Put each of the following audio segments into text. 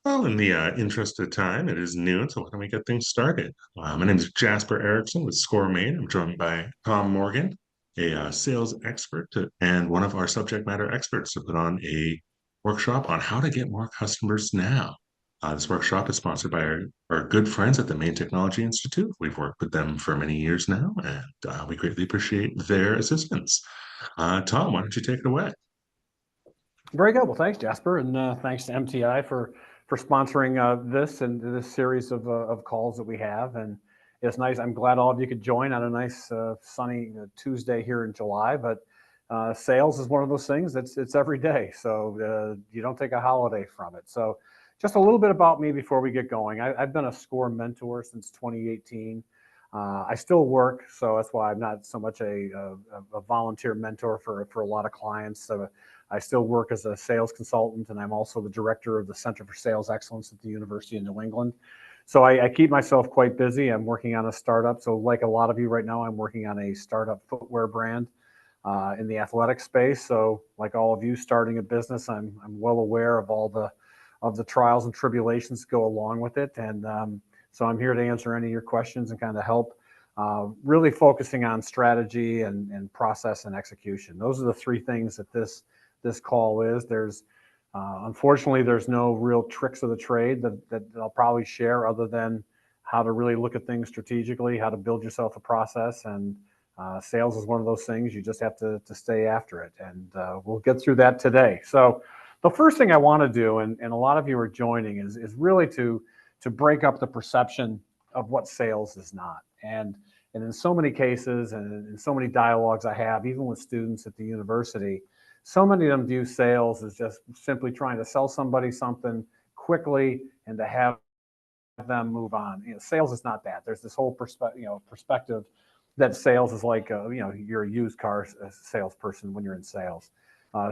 Well, in the interest of time, it is noon, so why don't we get things started? My name is Jasper Erickson with ScoreMain. I'm joined by Tom Morgan, a sales expert, and one of our subject matter experts to put on a workshop on how to get more customers now. This workshop is sponsored by our good friends at the Maine Technology Institute. We've worked with them for many years now, and we greatly appreciate their assistance. Tom, why don't you take it away? Very good. Well, thanks, Jasper, and thanks to MTI for sponsoring this and this series of calls that we have. And it's nice. I'm glad all of you could join on a nice sunny Tuesday here in July. But sales is one of those things that's it's every day, so you don't take a holiday from it. So, just a little bit about me before we get going. I've been a SCORE mentor since 2018. I still work, so that's why I'm not so much a volunteer mentor for a lot of clients. So I still work as a sales consultant, and I'm also the director of the Center for Sales Excellence at the University of New England. So I keep myself quite busy. I'm working on a startup. So like a lot of you right now, I'm working on a startup footwear brand in the athletic space. So like all of you starting a business, I'm well aware of all the trials and tribulations that go along with it. And so I'm here to answer any of your questions and kind of help, really focusing on strategy and process and execution. Those are the three things that this call is. Unfortunately, there's no real tricks of the trade that I'll probably share other than how to really look at things strategically, how to build yourself a process. And sales is one of those things you just have to stay after it. And we'll get through that today. So the first thing I want to do, and a lot of you are joining, is really to break up the perception of what sales is not. And in so many cases and in so many dialogues I have, even with students at the university, so many of them view sales as just simply trying to sell somebody something quickly and to have them move on. Sales is not that. There's this whole perspective that sales is like you're a used car salesperson when you're in sales.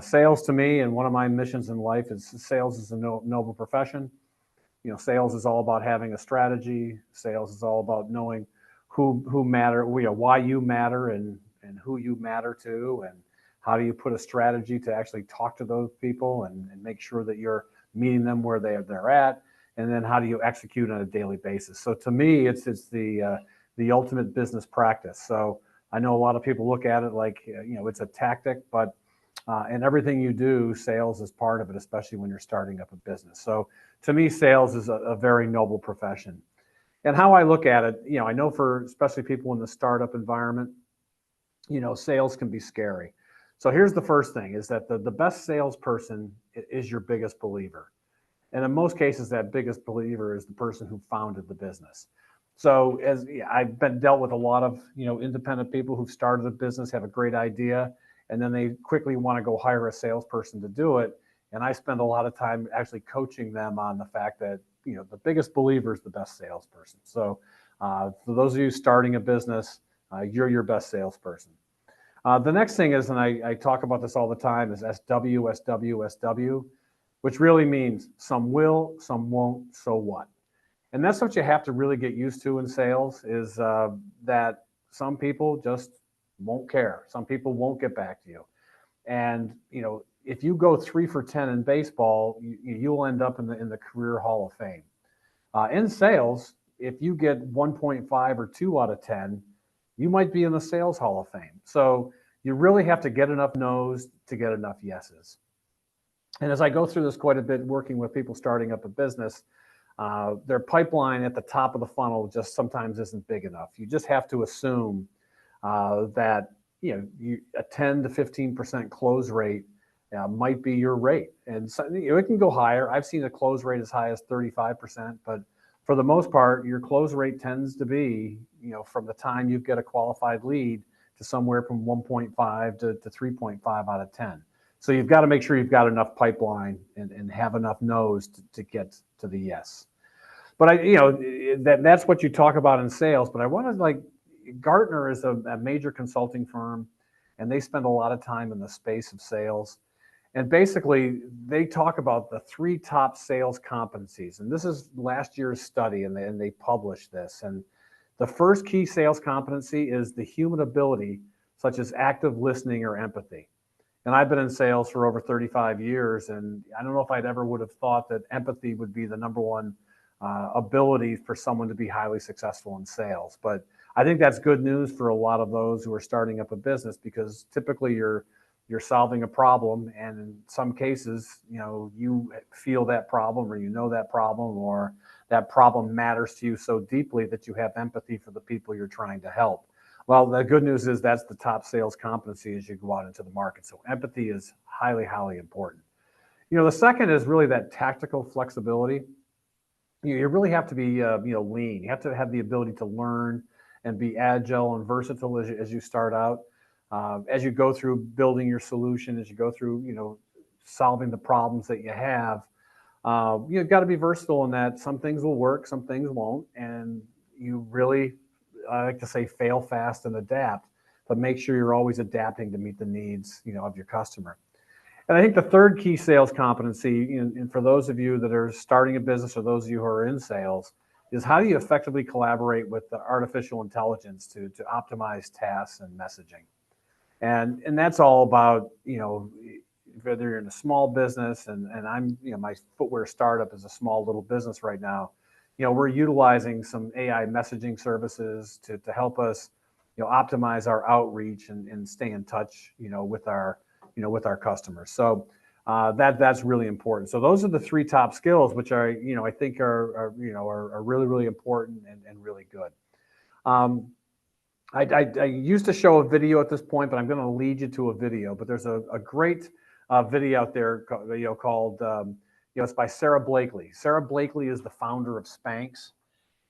Sales to me, and one of my missions in life, is sales is a noble profession. Sales is all about having a strategy. Sales is all about knowing who matter, why you matter, and who you matter to, and how do you put a strategy to actually talk to those people and make sure that you're meeting them where they're at, and then how do you execute on a daily basis. So to me, it's the ultimate business practice. So I know a lot of people look at it like it's a tactic, but in everything you do, sales is part of it, especially when you're starting up a business. So to me, sales is a very noble profession. And how I look at it, I know for especially people in the startup environment, sales can be scary. So here's the first thing, is that the best salesperson is your biggest believer. And in most cases, that biggest believer is the person who founded the business. So as I've been dealt with a lot of, independent people who've started a business, have a great idea, and then they quickly want to go hire a salesperson to do it. And I spend a lot of time actually coaching them on the fact that, the biggest believer is the best salesperson. So for those of you starting a business, you're your best salesperson. The next thing is, and I talk about this all the time, is SW, SW, SW, which really means some will, some won't, so what? And that's what you have to really get used to in sales, is that some people just won't care. Some people won't get back to you. And, if you go 3 for 10 in baseball, you'll end up in the Career Hall of Fame. In sales, if you get 1.5 or 2 out of 10, you might be in the Sales Hall of Fame. So you really have to get enough no's to get enough yeses. And as I go through this quite a bit, working with people starting up a business, their pipeline at the top of the funnel just sometimes isn't big enough. You just have to assume that a 10 to 15% close rate might be your rate, and so, it can go higher. I've seen a close rate as high as 35%, but for the most part, your close rate tends to be, from the time you get a qualified lead to somewhere from 1.5 to 3.5 out of 10. So you've got to make sure you've got enough pipeline and have enough no's to get to the yes. But that's what you talk about in sales. But I want to Gartner is a major consulting firm, and they spend a lot of time in the space of sales. And basically, they talk about the 3 top sales competencies. And this is last year's study, and they published this. And the first key sales competency is the human ability, such as active listening or empathy. And I've been in sales for over 35 years, and I don't know if I'd ever would have thought that empathy would be the number one ability for someone to be highly successful in sales. But I think that's good news for a lot of those who are starting up a business, because typically you're solving a problem, and in some cases, you feel that problem, or that problem, or that problem matters to you so deeply that you have empathy for the people you're trying to help. Well, the good news is that's the top sales competency as you go out into the market. So empathy is highly, highly important. The second is really that tactical flexibility. You really have to be lean. You have to have the ability to learn and be agile and versatile as you start out, as you go through building your solution, as you go through solving the problems that you have. You've got to be versatile in that some things will work, some things won't, and you really, I like to say, fail fast and adapt, but make sure you're always adapting to meet the needs of your customer. And I think the third key sales competency, and for those of you that are starting a business or those of you who are in sales, is how do you effectively collaborate with the artificial intelligence to optimize tasks and messaging. And that's all about, whether you're in a small business, and I'm, my footwear startup is a small little business right now. We're utilizing some AI messaging services to help us, optimize our outreach and stay in touch, with our customers. So that's really important. So those are the three top skills, which are, I think are really, really important and really good. I used to show a video at this point, but I'm going to lead you to a video. But there's a great video out there, called, it's by Sarah Blakely. Sarah Blakely is the founder of Spanx.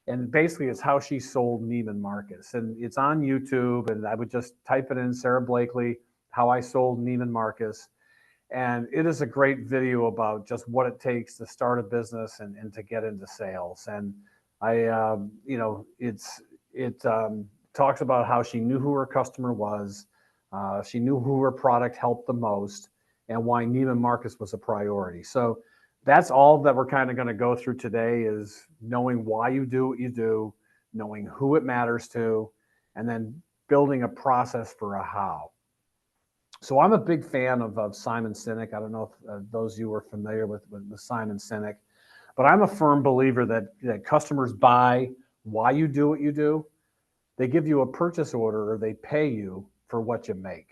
And basically, it's how she sold Neiman Marcus. And it's on YouTube. And I would just type it in, Sarah Blakely, how I sold Neiman Marcus. And it is a great video about just what it takes to start a business and to get into sales. And it talks about how she knew who her customer was. She knew who her product helped the most, and why Neiman Marcus was a priority. So that's all that we're kind of going to go through today, is knowing why you do what you do, knowing who it matters to, and then building a process for a how. So I'm a big fan of Simon Sinek. I don't know if those of you are familiar with Simon Sinek, but I'm a firm believer that customers buy why you do what you do. They give you a purchase order, or they pay you for what you make.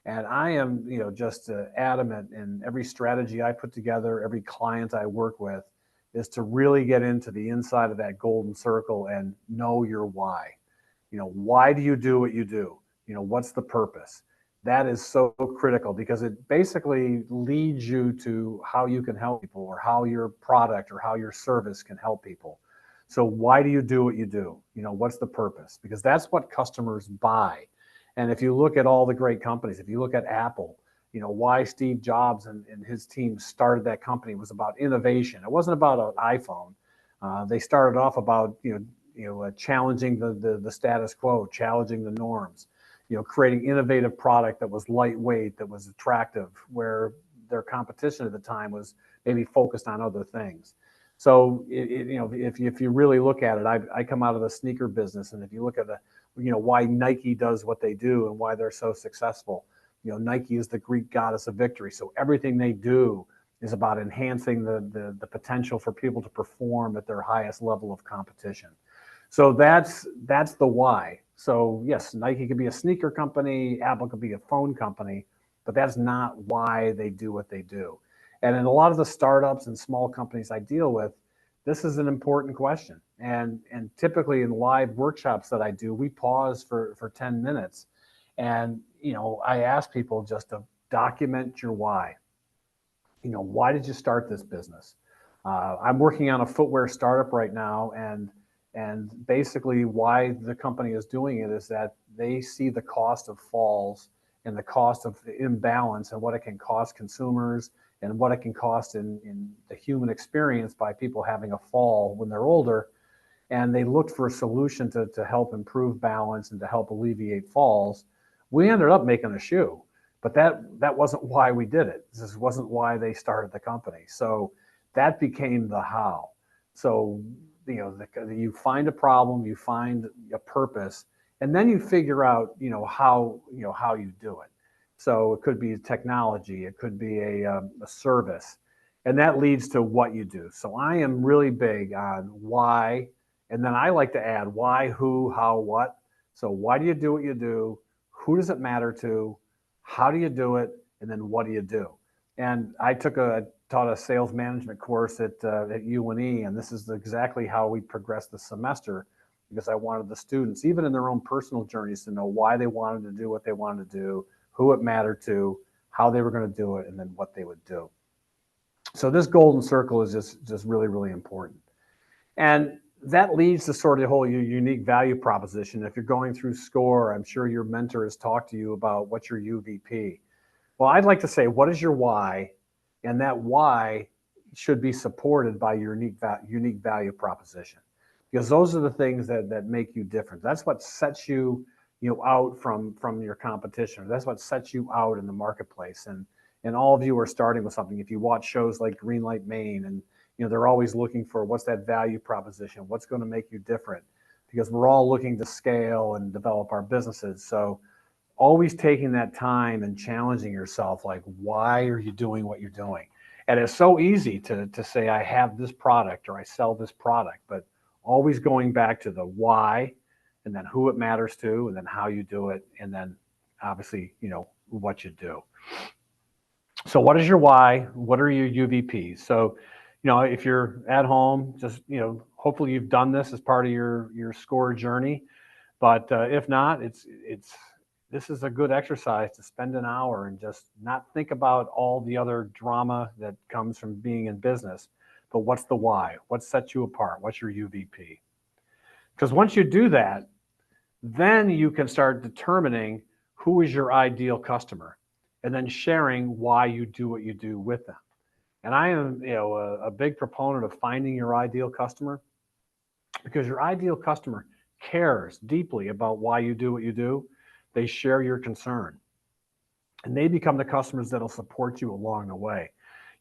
And I am, just adamant in every strategy I put together, every client I work with, is to really get into the inside of that golden circle and know your why. Why do you do what you do? What's the purpose? That is so critical, because it basically leads you to how you can help people, or how your product or how your service can help people. So why do you do what you do? What's the purpose? Because that's what customers buy. And if you look at all the great companies, if you look at Apple, why Steve Jobs and his team started that company was about innovation. It wasn't about an iPhone. They started off about, challenging the status quo, challenging the norms, creating innovative product that was lightweight, that was attractive, where their competition at the time was maybe focused on other things. So, if you really look at it, I come out of the sneaker business, and if you look at why Nike does what they do and why they're so successful, Nike is the Greek goddess of victory. So everything they do is about enhancing the potential for people to perform at their highest level of competition. So that's the why. So yes, Nike could be a sneaker company, Apple could be a phone company, but that's not why they do what they do. And in a lot of the startups and small companies I deal with, this is an important question. And typically in live workshops that I do, we pause for 10 minutes. And, I ask people just to document your why. Why did you start this business? I'm working on a footwear startup right now, and basically why the company is doing it is that they see the cost of falls and the cost of the imbalance and what it can cost consumers and what it can cost in the human experience by people having a fall when they're older. And they looked for a solution to help improve balance and to help alleviate falls. We ended up making a shoe, but that wasn't why we did it. This wasn't why they started the company. So that became the how. So, you find a problem, you find a purpose, and then you figure out, how you do it. So it could be technology, it could be a service, and that leads to what you do. So I am really big on why, and then I like to add why, who, how, what. So why do you do what you do? Who does it matter to? How do you do it? And then what do you do? And I taught a sales management course at UNE, and this is exactly how we progressed the semester, because I wanted the students, even in their own personal journeys, to know why they wanted to do what they wanted to do, who it mattered to, how they were going to do it, and then what they would do. So this golden circle is just really, really important. And that leads to sort of the whole unique value proposition. If you're going through SCORE, I'm sure your mentor has talked to you about what's your UVP. Well, I'd like to say, what is your why? And that why should be supported by your unique value proposition, because those are the things that make you different. That's what sets you out from your competition. That's what sets you out in the marketplace. And all of you are starting with something. If you watch shows like Greenlight Maine, and they're always looking for what's that value proposition, what's going to make you different, because we're all looking to scale and develop our businesses. So always taking that time and challenging yourself, like, why are you doing what you're doing? And it's so easy to say, I have this product or I sell this product, but always going back to the why, and then who it matters to, and then how you do it, and then obviously, what you do. So what is your why? What are your UVPs? So, if you're at home, just, hopefully you've done this as part of your SCORE journey. But if not, this is a good exercise to spend an hour and just not think about all the other drama that comes from being in business, but what's the why? What sets you apart? What's your UVP? Because once you do that, then you can start determining who is your ideal customer, and then sharing why you do what you do with them. And I am, a big proponent of finding your ideal customer, because your ideal customer cares deeply about why you do what you do. They share your concern, and they become the customers that'll support you along the way.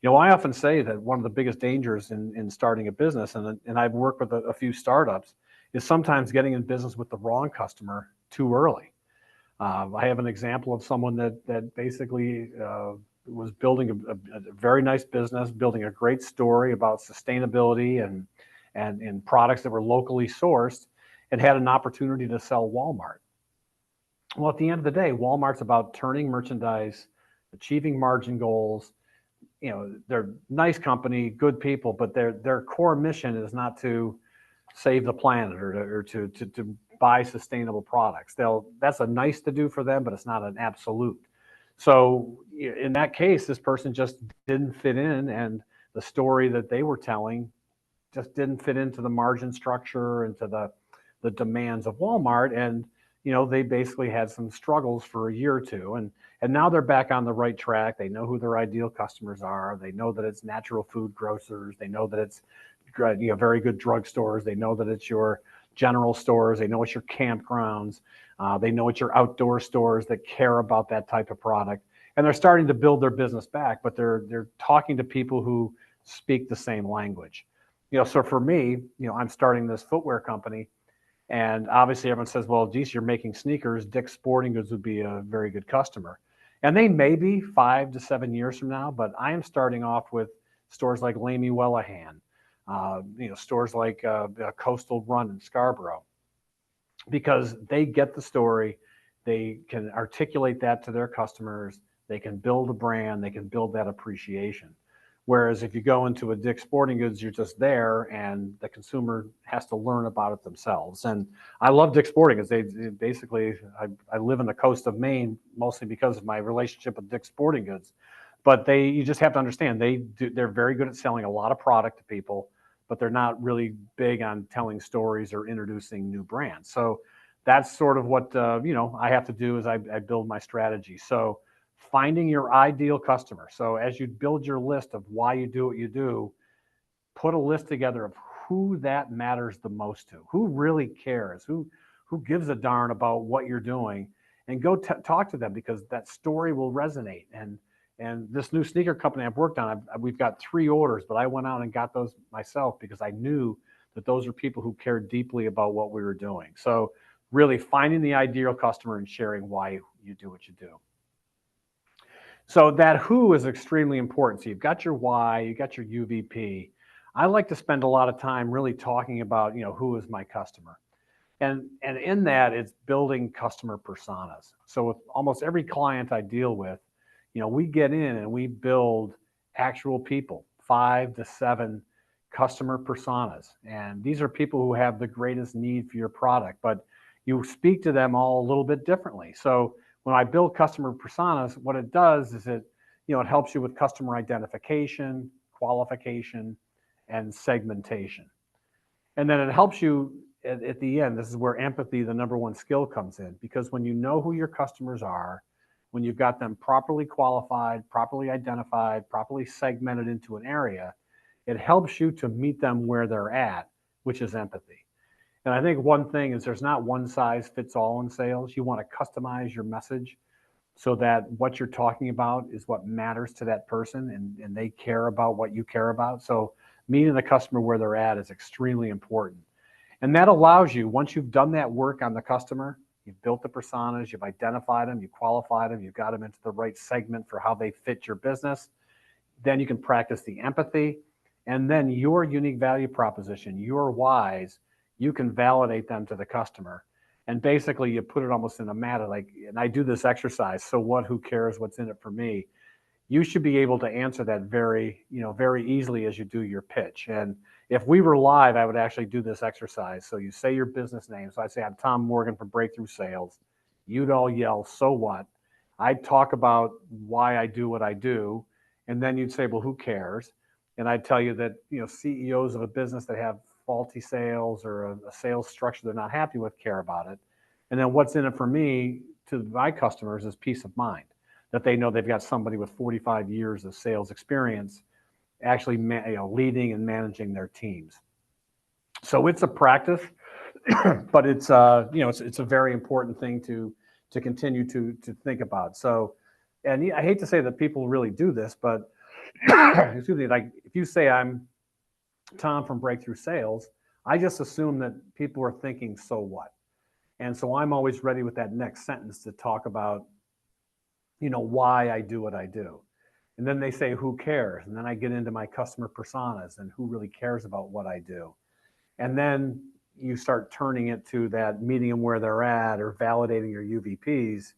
I often say that one of the biggest dangers in starting a business, and I've worked with a few startups, is sometimes getting in business with the wrong customer too early. I have an example of someone that basically was building a very nice business, building a great story about sustainability and products that were locally sourced, and had an opportunity to sell Walmart. Well, at the end of the day, Walmart's about turning merchandise, achieving margin goals. They're a nice company, good people, but their core mission is not to save the planet or to buy sustainable products. That's a nice to do for them, but it's not an absolute. So in that case, this person just didn't fit in, and the story that they were telling just didn't fit into the margin structure and to the demands of Walmart. And they basically had some struggles for a year or two, and now they're back on the right track. They know who their ideal customers are. They know that it's natural food grocers. They know that it's very good drugstores. They know that it's your general stores. They know it's your campgrounds. They know it's your outdoor stores that care about that type of product. And they're starting to build their business back, but they're talking to people who speak the same language. So for me, I'm starting this footwear company. And obviously everyone says, well, geez, you're making sneakers. Dick's Sporting Goods would be a very good customer. And they may be 5 to 7 years from now, but I am starting off with stores like Lamy Wellahan, stores like Coastal Run in Scarborough, because they get the story. They can articulate that to their customers. They can build a brand. They can build that appreciation. Whereas if you go into a Dick's Sporting Goods, you're just there, and the consumer has to learn about it themselves. And I love Dick's Sporting Goods. They basically, I live on the coast of Maine mostly because of my relationship with Dick's Sporting Goods. But you just have to understand, they're very good at selling a lot of product to people, but they're not really big on telling stories or introducing new brands. So that's sort of what I have to do as I build my strategy. So finding your ideal customer. So as you build your list of why you do what you do, put a list together of who that matters the most to, who really cares, who gives a darn about what you're doing, and go talk to them, because that story will resonate. And this new sneaker company I've worked on, we've got 3 orders, but I went out and got those myself because I knew that those are people who cared deeply about what we were doing. So really finding the ideal customer and sharing why you do what you do. So that who is extremely important. So you've got your why, you got your UVP. I like to spend a lot of time really talking about, who is my customer. And in that, it's building customer personas. So with almost every client I deal with, we get in and we build actual people, 5 to 7 customer personas. And these are people who have the greatest need for your product, but you speak to them all a little bit differently. So when I build customer personas, what it does is it helps you with customer identification, qualification, and segmentation. And then it helps you at the end. This is where empathy, the number one skill, comes in, because when you know who your customers are, when you've got them properly qualified, properly identified, properly segmented into an area, it helps you to meet them where they're at, which is empathy. And I think one thing is there's not one size fits all in sales. You want to customize your message so that what you're talking about is what matters to that person, and they care about what you care about. So meeting the customer where they're at is extremely important. And that allows you, once you've done that work on the customer, you've built the personas, you've identified them, you've qualified them, you've got them into the right segment for how they fit your business, then you can practice the empathy, and then your unique value proposition, your whys, you can validate them to the customer. And basically you put it almost in a matter, like, and I do this exercise, so what, who cares, what's in it for me? You should be able to answer that very easily as you do your pitch. And if we were live, I would actually do this exercise. So you say your business name. So I'd say, I'm Tom Morgan from Breakthrough Sales. You'd all yell, so what? I'd talk about why I do what I do. And then you'd say, well, who cares? And I'd tell you that, CEOs of a business that have faulty sales or a sales structure they're not happy with care about it. And then what's in it for me to my customers is peace of mind, that they know they've got somebody with 45 years of sales experience actually leading and managing their teams. So it's a practice, but it's it's a very important thing to continue to think about. So, and I hate to say that people really do this, but excuse me, like if you say I'm Tom from Breakthrough Sales, I just assume that people are thinking, so what? And so I'm always ready with that next sentence to talk about, why I do what I do. And then they say, who cares? And then I get into my customer personas and who really cares about what I do. And then you start turning it to that meeting them where they're at or validating your UVPs.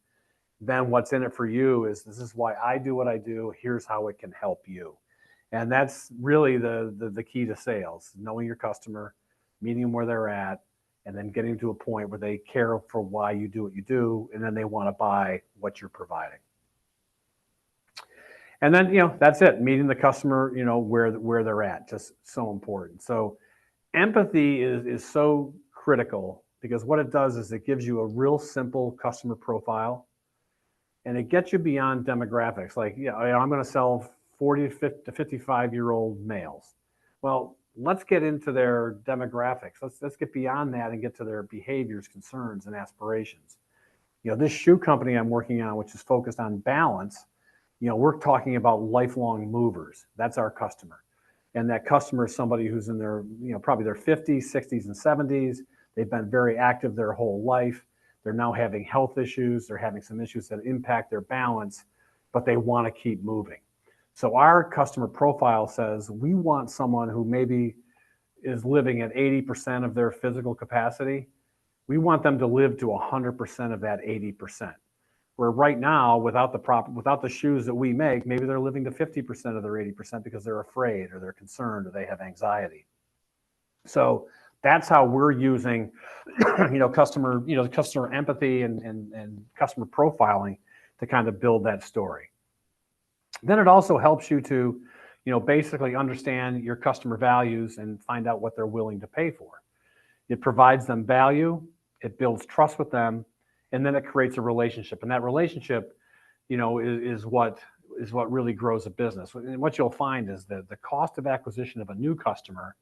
Then what's in it for you is, this is why I do what I do. Here's how it can help you. And that's really the key to sales, knowing your customer, meeting them where they're at, and then getting to a point where they care for why you do what you do, and then they want to buy what you're providing. And then, that's it, meeting the customer, where they're at, just so important. So empathy is so critical, because what it does is it gives you a real simple customer profile, and it gets you beyond demographics. Like, I'm going to sell 40 to 55-year-old males. Well, let's get into their demographics. Let's get beyond that and get to their behaviors, concerns, and aspirations. This shoe company I'm working on, which is focused on balance, we're talking about lifelong movers. That's our customer. And that customer is somebody who's in their, probably their 50s, 60s, and 70s. They've been very active their whole life. They're now having health issues. They're having some issues that impact their balance, but they want to keep moving. So our customer profile says we want someone who maybe is living at 80% of their physical capacity. We want them to live to 100% of that 80%. Where right now, without the shoes that we make, maybe they're living to 50% of their 80% because they're afraid or they're concerned or they have anxiety. So that's how we're using, customer empathy and customer profiling to kind of build that story. Then it also helps you to, basically understand your customer values and find out what they're willing to pay for. It provides them value, it builds trust with them, and then it creates a relationship. And that relationship, is what really grows a business. And what you'll find is that the cost of acquisition of a new customer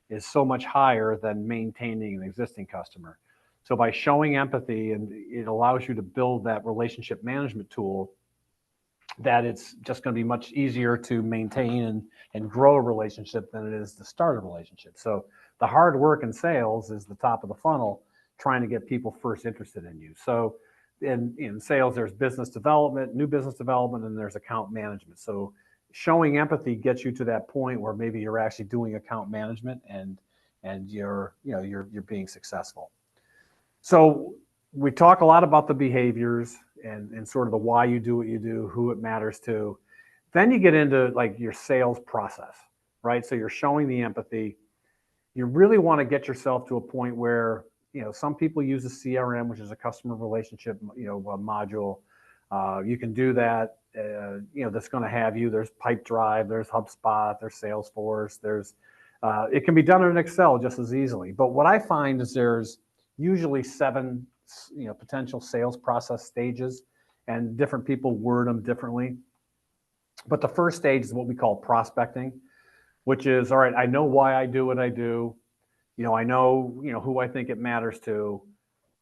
is so much higher than maintaining an existing customer. So by showing empathy, and it allows you to build that relationship management tool, that it's just going to be much easier to maintain and grow a relationship than it is to start a relationship. So the hard work in sales is the top of the funnel, trying to get people first interested in you. So in sales, there's business development, new business development, and there's account management. So showing empathy gets you to that point where maybe you're actually doing account management and you're being successful. So we talk a lot about the behaviors and sort of the why you do what you do, who it matters to. Then you get into like your sales process, right? So you're showing the empathy. You really want to get yourself to a point where, some people use a CRM, which is a customer relationship, module. You can do that. That's going to have there's Pipedrive, there's HubSpot, there's Salesforce, it can be done in Excel just as easily. But what I find is there's usually 7, potential sales process stages, and different people word them differently. But the first stage is what we call prospecting, which is, all right, I know why I do what I do. I know, who I think it matters to.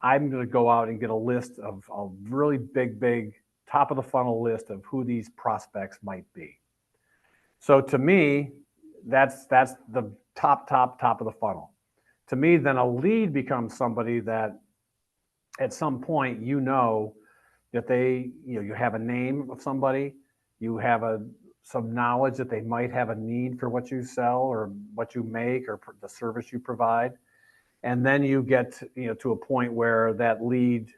I'm going to go out and get a list of a really big top of the funnel list of who these prospects might be. So to me, that's the top of the funnel. To me, then a lead becomes somebody that at some point, that you have a name of somebody, you have some knowledge that they might have a need for what you sell or what you make or the service you provide. And then you get to a point where that lead,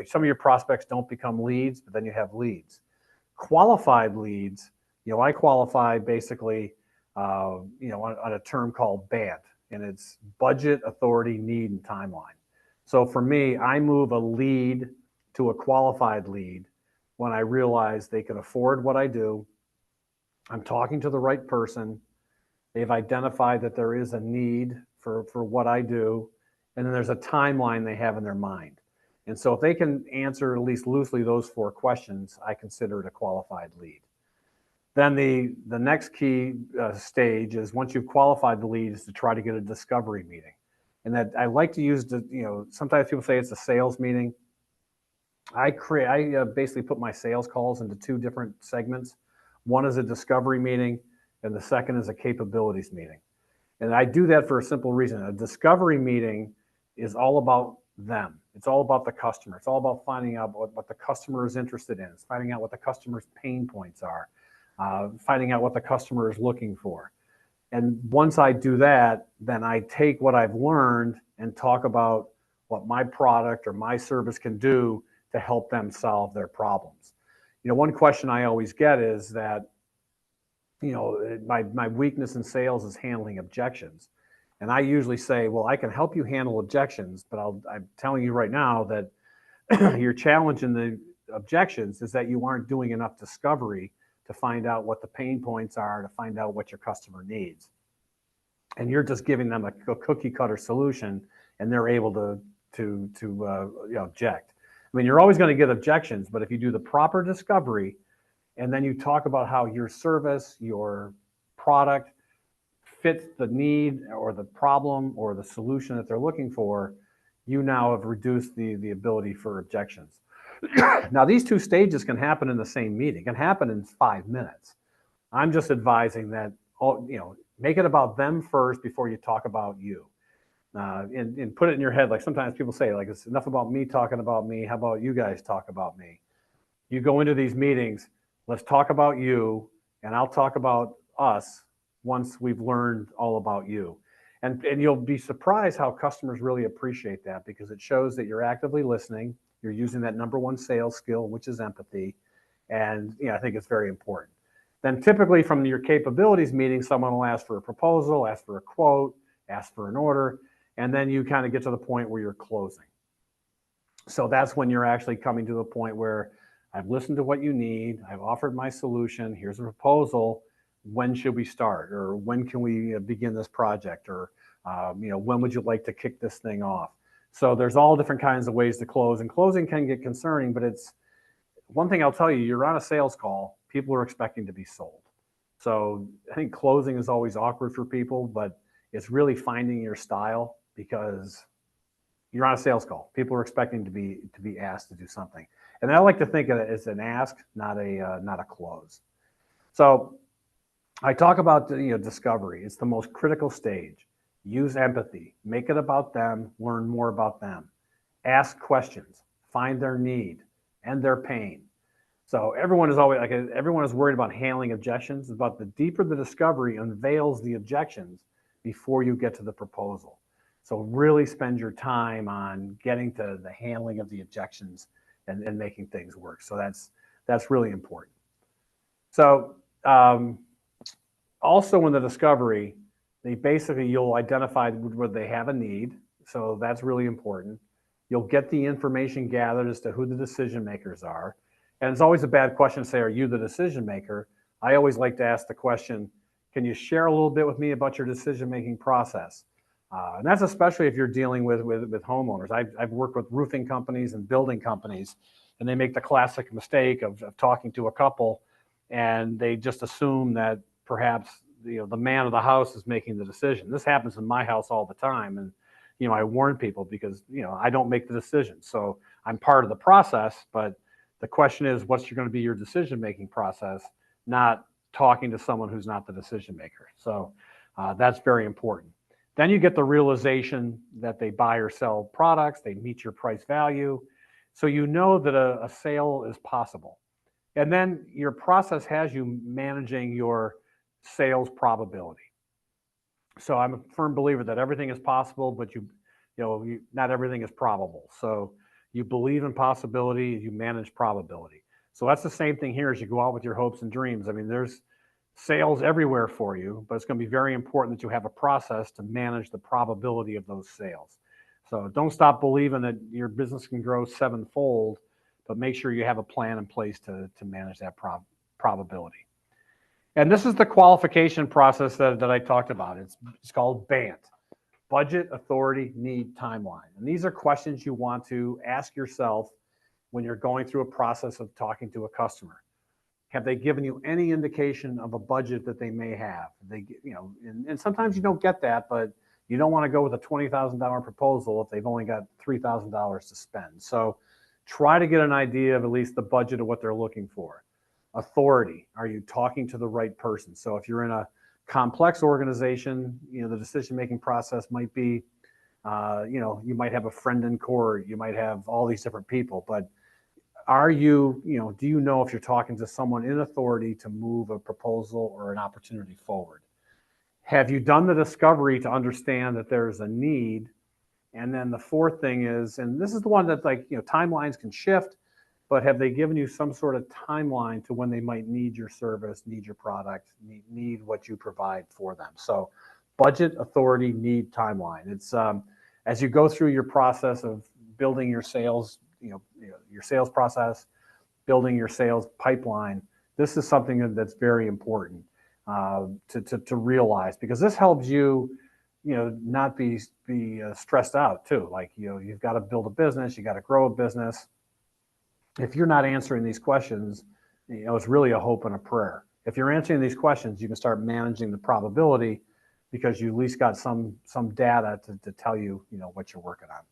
some of your prospects don't become leads, but then you have leads. Qualified leads, I qualify basically, on a term called BANT, and it's budget, authority, need, and timeline. So for me, I move a lead to a qualified lead when I realize they can afford what I do. I'm talking to the right person. They've identified that there is a need for what I do. And then there's a timeline they have in their mind. And so if they can answer at least loosely those 4 questions, I consider it a qualified lead. Then the next key stage is, once you've qualified the lead, is to try to get a discovery meeting. And that I like to use sometimes people say it's a sales meeting. I basically put my sales calls into 2 different segments. One is a discovery meeting, and the second is a capabilities meeting. And I do that for a simple reason. A discovery meeting is all about them. It's all about the customer. It's all about finding out what the customer is interested in. It's finding out what the customer's pain points are, finding out what the customer is looking for. And once I do that, then I take what I've learned and talk about what my product or my service can do to help them solve their problems. One question I always get is that, my weakness in sales is handling objections. And I usually say, well, I can help you handle objections, but I'm telling you right now that your challenge in the objections is that you aren't doing enough discovery to find out what the pain points are, to find out what your customer needs. And you're just giving them a cookie cutter solution, and they're able to object. I mean, you're always going to get objections, but if you do the proper discovery, and then you talk about how your service, your product fits the need or the problem or the solution that they're looking for, you now have reduced the ability for objections. Now, these 2 stages can happen in the same meeting. It can happen in 5 minutes. I'm just advising that, make it about them first before you talk about you. And put it in your head, like sometimes people say, like, it's enough about me talking about me. How about you guys talk about me? You go into these meetings, let's talk about you, and I'll talk about us once we've learned all about you. And you'll be surprised how customers really appreciate that, because it shows that you're actively listening. You're using that number 1 sales skill, which is empathy. And I think it's very important. Then typically from your capabilities meeting, someone will ask for a proposal, ask for a quote, ask for an order, and then you kind of get to the point where you're closing. So that's when you're actually coming to the point where I've listened to what you need, I've offered my solution, here's a proposal, when should we start? Or when can we begin this project? Or when would you like to kick this thing off? So there's all different kinds of ways to close, and closing can get concerning, but it's one thing I'll tell you, you're on a sales call, people are expecting to be sold. So I think closing is always awkward for people, but it's really finding your style, because you're on a sales call. People are expecting to be asked to do something. And I like to think of it as an ask, not a close. So I talk about discovery. It's the most critical stage. Use empathy. Make it about them. Learn more about them. Ask questions. find their need and their pain. So everyone is always like, everyone is worried about handling objections, but the deeper the discovery unveils the objections before you get to the proposal. So really spend your time on getting to the handling of the objections and making things work. So that's really important. So also in the discovery, you'll identify where they have a need. So that's really important. You'll get the information gathered as to who the decision makers are. And it's always a bad question to say, are you the decision maker? I always like to ask the question, can you share a little bit with me about your decision-making process? And that's especially if you're dealing with homeowners. I've worked with roofing companies and building companies, and they make the classic mistake of talking to a couple, and they just assume that perhaps the man of the house is making the decision. This happens in my house all the time, and I warn people because I don't make the decision, so I'm part of the process. But the question is, what's going to be your decision-making process, not talking to someone who's not the decision maker. So that's very important. Then you get the realization that they buy or sell products, they meet your price value. So you know that a sale is possible. And then your process has you managing your sales probability. So I'm a firm believer that everything is possible, but not everything is probable. So you believe in possibility, you manage probability. So that's the same thing here as you go out with your hopes and dreams. I mean, there's sales everywhere for you, but it's going to be very important that you have a process to manage the probability of those sales. So don't stop believing that your business can grow sevenfold, but make sure you have a plan in place to manage that probability. And this is the qualification process that I talked about. It's called BANT. Budget, authority, need, timeline. And these are questions you want to ask yourself when you're going through a process of talking to a customer. Have they given you any indication of a budget that they may have? And sometimes you don't get that, but you don't want to go with a $20,000 proposal if they've only got $3,000 to spend. So try to get an idea of at least the budget of what they're looking for. Authority, are you talking to the right person? So if you're in a complex organization, the decision-making process might be, you might have a friend in court, you might have all these different people, but do you know if you're talking to someone in authority to move a proposal or an opportunity forward? Have you done the discovery to understand that there's a need? And then the fourth thing is, and this is the one that timelines can shift, but have they given you some sort of timeline to when they might need your service, need your product, need what you provide for them? So budget, authority, need, timeline. It's as you go through your process of building your sales, your sales process, building your sales pipeline, this is something that's very important to realize, because this helps you, not be stressed out too. Like, you've got to build a business, you got to grow a business. If you're not answering these questions, it's really a hope and a prayer. If you're answering these questions, you can start managing the probability, because you at least got some data to tell you, what you're working on.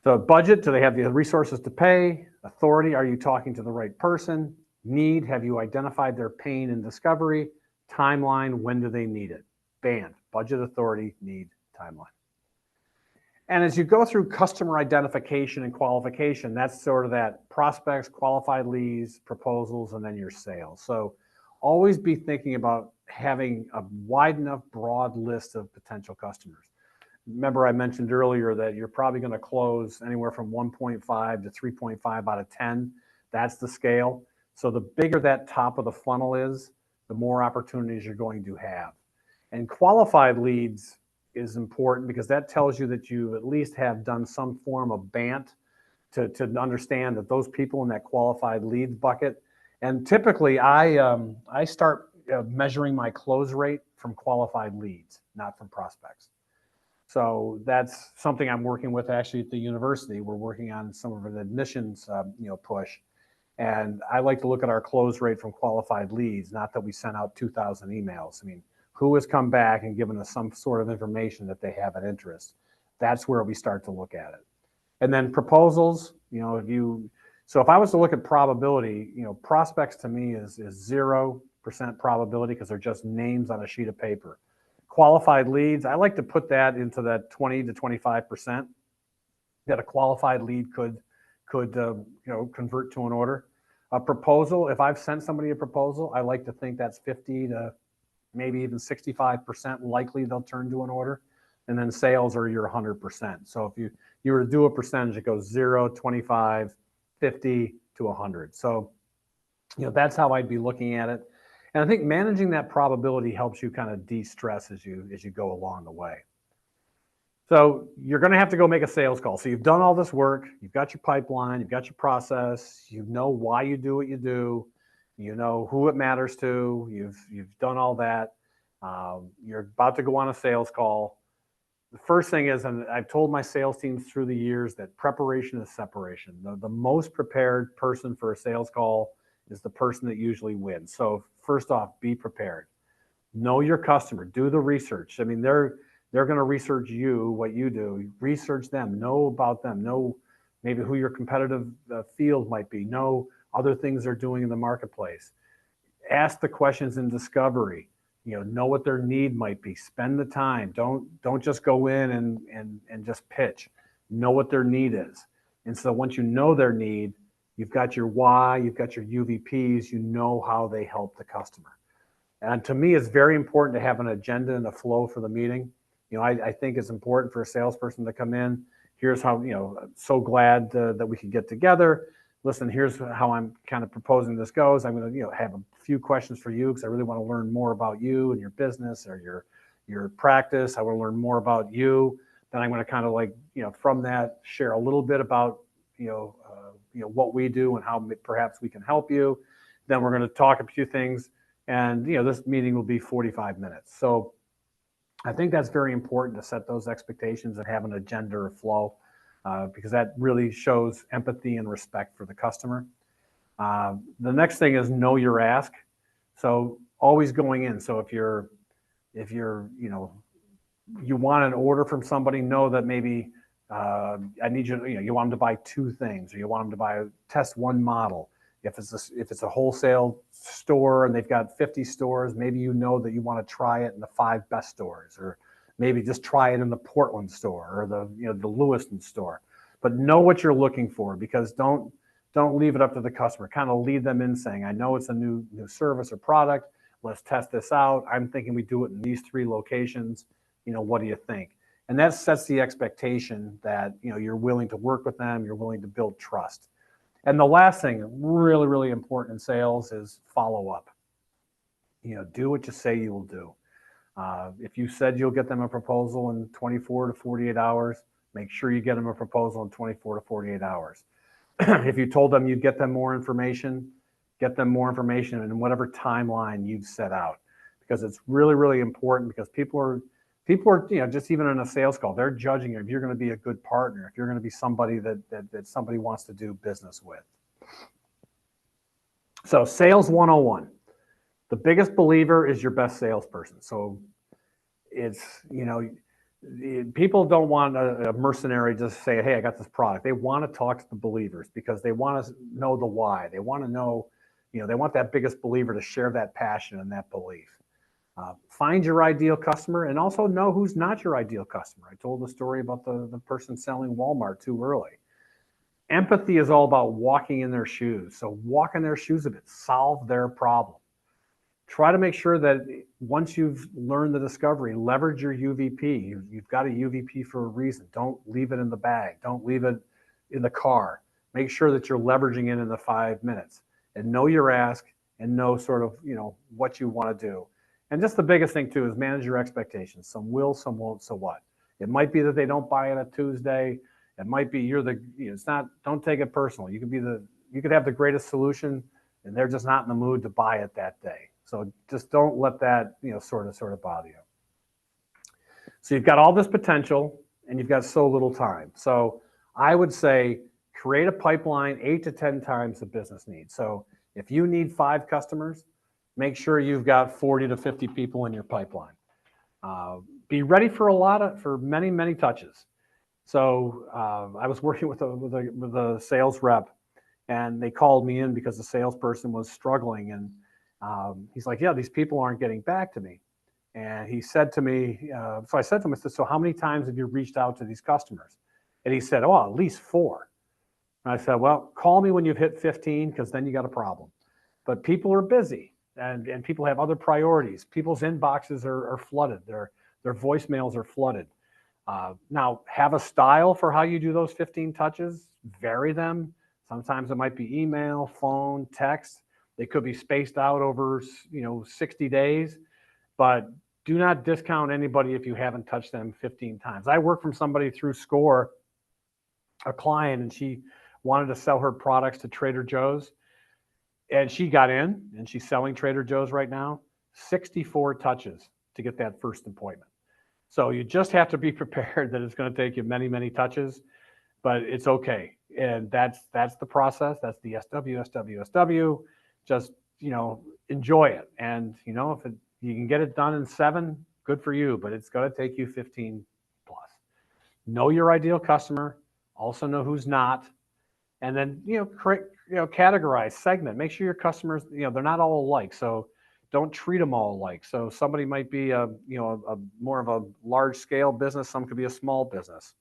So budget, do they have the resources to pay? Authority, are you talking to the right person? Need, have you identified their pain and discovery? Timeline, when do they need it? BANT, budget, authority, need, timeline. And as you go through customer identification and qualification, that's sort of that prospects, qualified leads, proposals, and then your sales. So always be thinking about having a wide enough, broad list of potential customers. Remember, I mentioned earlier that you're probably going to close anywhere from 1.5 to 3.5 out of 10. That's the scale. So the bigger that top of the funnel is, the more opportunities you're going to have. And qualified leads is important, because that tells you that you at least have done some form of BANT to understand that those people in that qualified leads bucket. And typically I start measuring my close rate from qualified leads, not from prospects. So that's something I'm working with actually at the university. We're working on some of an admissions push. And I like to look at our close rate from qualified leads, not that we sent out 2,000 emails. I mean, who has come back and given us some sort of information that they have an interest? That's where we start to look at it. And then proposals, so if I was to look at probability, prospects to me is 0% probability, because they're just names on a sheet of paper. Qualified leads, I like to put that into that 20 to 25%, that a qualified lead could convert to an order. A proposal, if I've sent somebody a proposal, I like to think that's 50 to maybe even 65% likely they'll turn to an order. And then sales are your 100%. So if you were to do a percentage, it goes 0, 25, 50 to 100. So, that's how I'd be looking at it. And I think managing that probability helps you kind of de-stress as you go along the way. So you're going to have to go make a sales call. So you've done all this work, you've got your pipeline, you've got your process, you know why you do what you do, you know who it matters to, you've done all that. You're about to go on a sales call. The first thing is, and I've told my sales teams through the years, that preparation is separation. The most prepared person for a sales call is the person that usually wins. So first off, be prepared. Know your customer. Do the research. I mean, they're going to research you, what you do. Research them. Know about them. Know maybe who your competitive field might be. Know other things they're doing in the marketplace. Ask the questions in discovery. Know what their need might be. Spend the time. Don't just go in and just pitch. Know what their need is. And so once you know their need, you've got your why, you've got your UVPs, you know how they help the customer. And to me, it's very important to have an agenda and a flow for the meeting. I think it's important for a salesperson to come in. Here's how, so glad that we could get together. Listen, here's how I'm kind of proposing this goes. I'm going to, have a few questions for you because I really want to learn more about you and your business or your practice. I want to learn more about you. Then I'm going to kind of from that, share a little bit about, what we do and how perhaps we can help you. Then we're going to talk a few things, and this meeting will be 45 minutes. So I think that's very important to set those expectations and have an agenda or flow, because that really shows empathy and respect for the customer. The next thing is know your ask. So always going in. So if you're you want an order from somebody, know that maybe I need you want them to buy 2 things, or you want them to test 1 model. If it's a wholesale store and they've got 50 stores, maybe you know that you want to try it in the 5 best stores, or maybe just try it in the Portland store or the Lewiston store. But know what you're looking for, because don't leave it up to the customer. Kind of lead them in saying, I know it's a new service or product. Let's test this out. I'm thinking we do it in these 3 locations. What do you think? And that sets the expectation that you're willing to work with them, you're willing to build trust. And the last thing, really, really important in sales, is follow up. Do what you say you will do. If you said you'll get them a proposal in 24 to 48 hours, make sure you get them a proposal in 24 to 48 hours. If you told them you'd get them more information, get them more information in whatever timeline you've set out, because it's really, really important, because people are, just even in a sales call, they're judging if you're going to be a good partner, if you're going to be somebody that somebody wants to do business with. So sales 101, the biggest believer is your best salesperson. So it's, people don't want a mercenary just say, hey, I got this product. They want to talk to the believers, because they want to know the why. They want to know, they want that biggest believer to share that passion and that belief. Find your ideal customer, and also know who's not your ideal customer. I told the story about the person selling Walmart too early. Empathy is all about walking in their shoes. So walk in their shoes a bit, solve their problem. Try to make sure that once you've learned the discovery, leverage your UVP. You've got a UVP for a reason. Don't leave it in the bag. Don't leave it in the car. Make sure that you're leveraging it in the 5 minutes, and know your ask, and know sort of, what you want to do. And just the biggest thing too is manage your expectations. Some will, some won't, so what? It might be that they don't buy it on Tuesday. It might be it's not, don't take it personal. You could have the greatest solution, and they're just not in the mood to buy it that day. So just don't let that, sort of bother you. So you've got all this potential, and you've got so little time. So I would say create a pipeline 8 to 10 times the business needs. So if you need 5 customers, make sure you've got 40 to 50 people in your pipeline. Be ready for many, many touches. So I was working with a sales rep, and they called me in because the salesperson was struggling, and he's like, yeah, these people aren't getting back to me. And he said to me, so I said to him, I said, so how many times have you reached out to these customers? And he said, oh, at least 4. And I said, well, call me when you've hit 15, because then you got a problem. But people are busy, and people have other priorities. People's inboxes are flooded. Their voicemails are flooded. Now, have a style for how you do those 15 touches, vary them. Sometimes it might be email, phone, text. They could be spaced out over 60 days, but do not discount anybody if you haven't touched them 15 times. I work from somebody through Score, a client, and she wanted to sell her products to Trader Joe's. And she got in, and she's selling Trader Joe's right now, 64 touches to get that first appointment. So you just have to be prepared that it's going to take you many, many touches, but it's okay. And that's the process. That's the SW. Just, enjoy it. And, if you can get it done in 7, good for you, but it's going to take you 15 plus. Know your ideal customer, also know who's not, and then, categorize, segment, make sure your customers, they're not all alike. So don't treat them all alike. So somebody might be a more of a large scale business. Some could be a small business.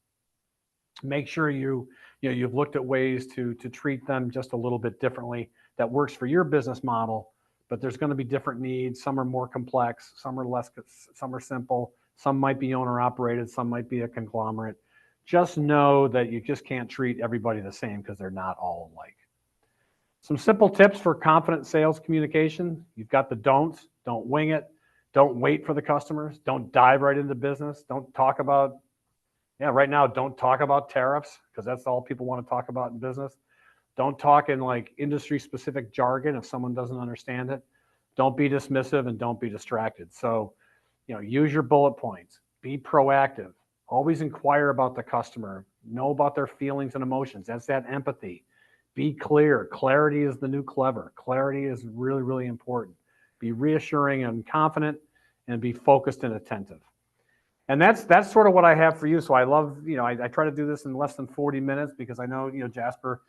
Make sure you've looked at ways to treat them just a little bit differently that works for your business model, but there's going to be different needs. Some are more complex, some are less, some are simple, some might be owner operated, some might be a conglomerate. Just know that you just can't treat everybody the same, because they're not all alike. Some simple tips for confident sales communication. You've got the don'ts. Don't wing it. Don't wait for the customers. Don't dive right into business. Don't talk about, right now, don't talk about tariffs, because that's all people want to talk about in business. Don't talk in like industry specific jargon if someone doesn't understand it. Don't be dismissive, and don't be distracted. So, use your bullet points. Be proactive. Always inquire about the customer. Know about their feelings and emotions. That's that empathy. Be clear. Clarity is the new clever. Clarity is really, really important. Be reassuring and confident, and be focused and attentive. And that's sort of what I have for you. So I love, I try to do this in less than 40 minutes, because I know, Jasper,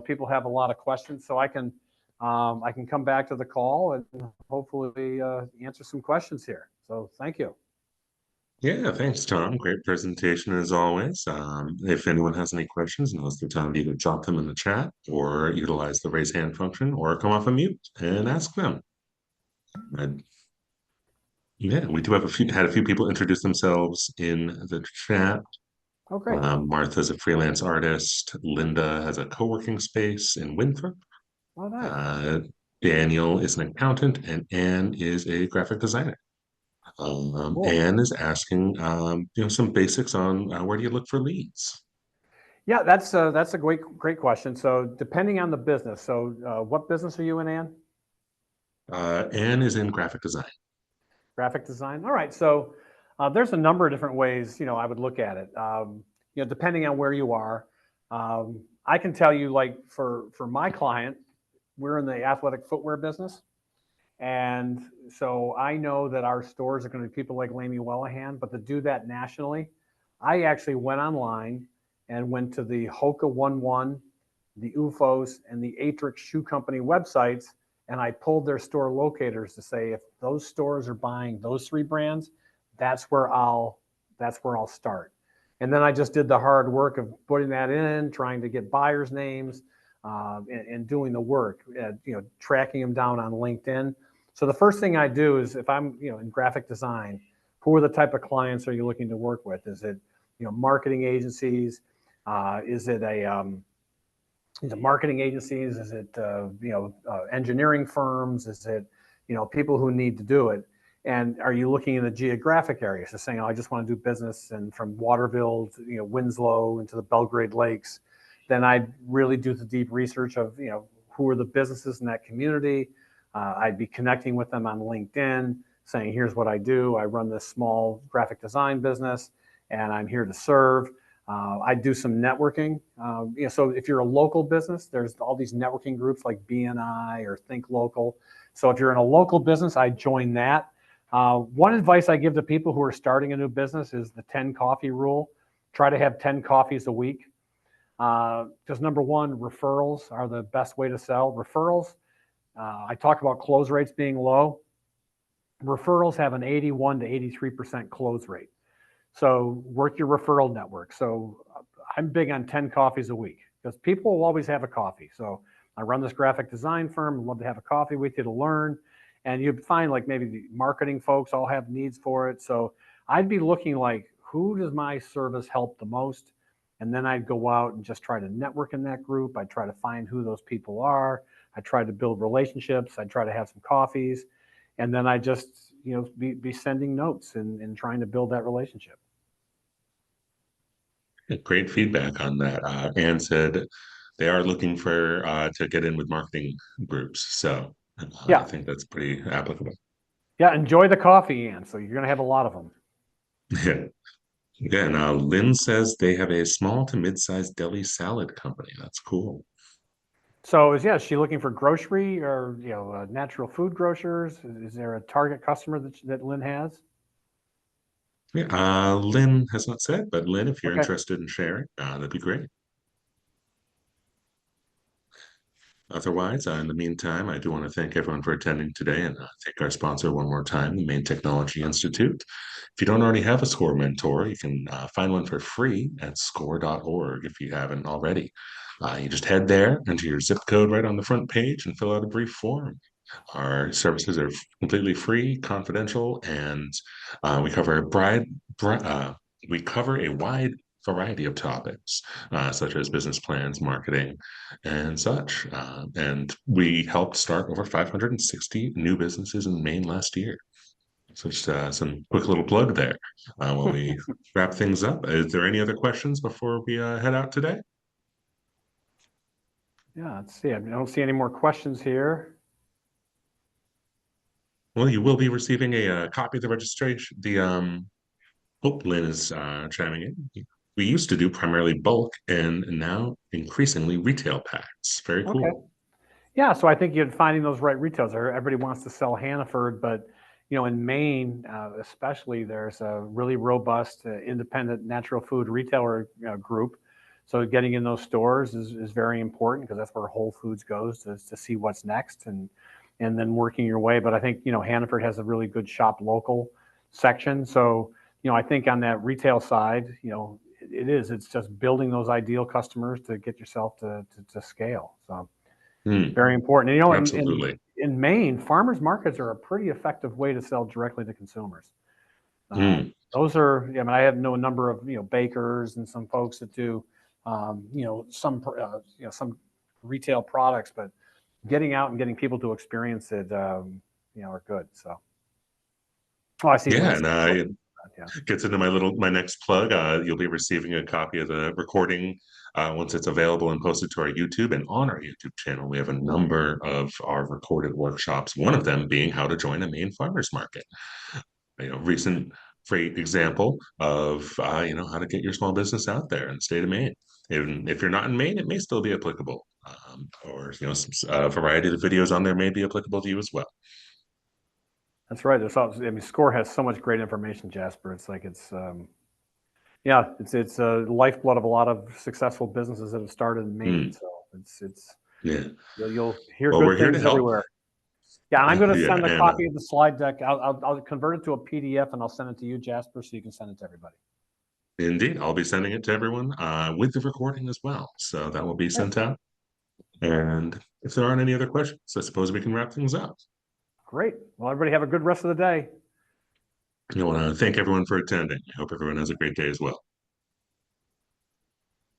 people have a lot of questions. So I can come back to the call and hopefully answer some questions here. So thank you. Yeah, thanks, Tom. Great presentation as always. If anyone has any questions, now's the time to either drop them in the chat or utilize the raise hand function or come off a mute and ask them. And yeah, we do have had a few people introduce themselves in the chat. Oh, great. Martha's a freelance artist. Linda has a co-working space in Winthrop. Oh, nice. Daniel is an accountant, and Anne is a graphic designer. Cool. Anne is asking, some basics on where do you look for leads? Yeah, that's a great question. So depending on the business. So what business are you in, Ann? Anne is in graphic design. Graphic design. All right. So there's a number of different ways, I would look at it. Depending on where you are. I can tell you, like for my client, we're in the athletic footwear business. And so I know that our stores are going to be people like Lamy Wellahan, but to do that nationally, I actually went online and went to the Hoka 11, the UFOs, and the Atrix Shoe Company websites, and I pulled their store locators to say, if those stores are buying those 3 brands, that's where I'll start. And then I just did the hard work of putting that in, trying to get buyers' names, and doing the work, tracking them down on LinkedIn. So the first thing I do is, if I'm in graphic design, who are the type of clients are you looking to work with? Is it marketing agencies? Is it marketing agencies? Is it engineering firms? Is it people who need to do it? And are you looking in the geographic areas? So saying, I just want to do business and from Waterville to Winslow into the Belgrade Lakes. Then I'd really do the deep research of who are the businesses in that community. I'd be connecting with them on LinkedIn, saying, here's what I do. I run this small graphic design business, and I'm here to serve. I do some networking. So if you're a local business, there's all these networking groups like BNI or Think Local. So if you're in a local business, I join that. One advice I give to people who are starting a new business is the 10 coffee rule. Try to have 10 coffees a week. Because number one, referrals are the best way to sell. Referrals, I talk about close rates being low. Referrals have an 81 to 83% close rate. So work your referral network. So I'm big on 10 coffees a week because people will always have a coffee. So I run this graphic design firm. I'd love to have a coffee with you to learn. And you'd find like maybe the marketing folks all have needs for it. So I'd be looking like, who does my service help the most? And then I'd go out and just try to network in that group. I'd try to find who those people are. I try to build relationships. I try to have some coffees, and then I just be sending notes and trying to build that relationship. Great feedback on that. Anne said they are looking for to get in with marketing groups, so I Yeah, think that's pretty applicable. yeah. Enjoy the coffee, Ian. So you're gonna have a lot of them. Yeah. Again, Lynn says they have a small to mid-sized deli salad company. That's cool. So is she looking for grocery or natural food grocers? Is there a target customer that Lynn has? Yeah, Lynn has not said, but Lynn, if you're Okay. interested in sharing, that'd be great. Otherwise, in the meantime, I do want to thank everyone for attending today and thank our sponsor one more time, the Maine Technology Institute. If you don't already have a SCORE mentor, you can find one for free at score.org if you haven't already. You just head there, enter your zip code right on the front page, and fill out a brief form. Our services are completely free, confidential, and we cover we cover a wide variety of topics, such as business plans, marketing, and such. And we helped start over 560 new businesses in Maine last year. So just some quick little plug there while we wrap things up. Is there any other questions before we head out today? Yeah, let's see. I don't see any more questions here. Well, you will be receiving a copy of the registration. Hope Lynn is chiming in. We used to do primarily bulk and now increasingly retail packs. Very Okay. cool. Yeah, so I think you're finding those right retailers. Everybody wants to sell Hannaford, but in Maine, especially, there's a really robust independent natural food retailer group. So getting in those stores is very important because that's where Whole Foods goes to see what's next and then working your way. But I think Hannaford has a really good shop local section. So I think on that retail side, it's just building those ideal customers to get yourself to scale. So. Hmm, Very important. And, absolutely. in Maine, farmers markets are a pretty effective way to sell directly to consumers. Hmm. Those are, I have know a number of, bakers and some folks that do, some retail products, but getting out and getting people to experience it, are good. So, oh, I see Yeah, Liz. and Yeah. gets into my next plug. You'll be receiving a copy of the recording once it's available and posted to our YouTube. And on our YouTube channel, we have a number of our recorded workshops. One of them being how to join a Maine farmers market. Recent great example of how to get your small business out there in the state of Maine. Even if you're not in Maine, it may still be applicable. Or a variety of the videos on there may be applicable to you as well. That's right. Score has so much great information, Jasper. It's like yeah, it's a lifeblood of a lot of successful businesses that have started in Maine. Mm, So it's yeah. you'll hear Well, we're good here to things help. everywhere. Yeah, and I'm going to Yeah, send a and copy of the slide deck. I'll convert it to a PDF and I'll send it to you, Jasper, so you can send it to everybody. indeed, I'll be sending it to everyone with the recording as well. So that will be Okay, sent out. And if there aren't any other questions, I suppose we can wrap things up. great. Well, everybody have a good rest of the day. I want to thank everyone for attending. I hope everyone has a great day as well.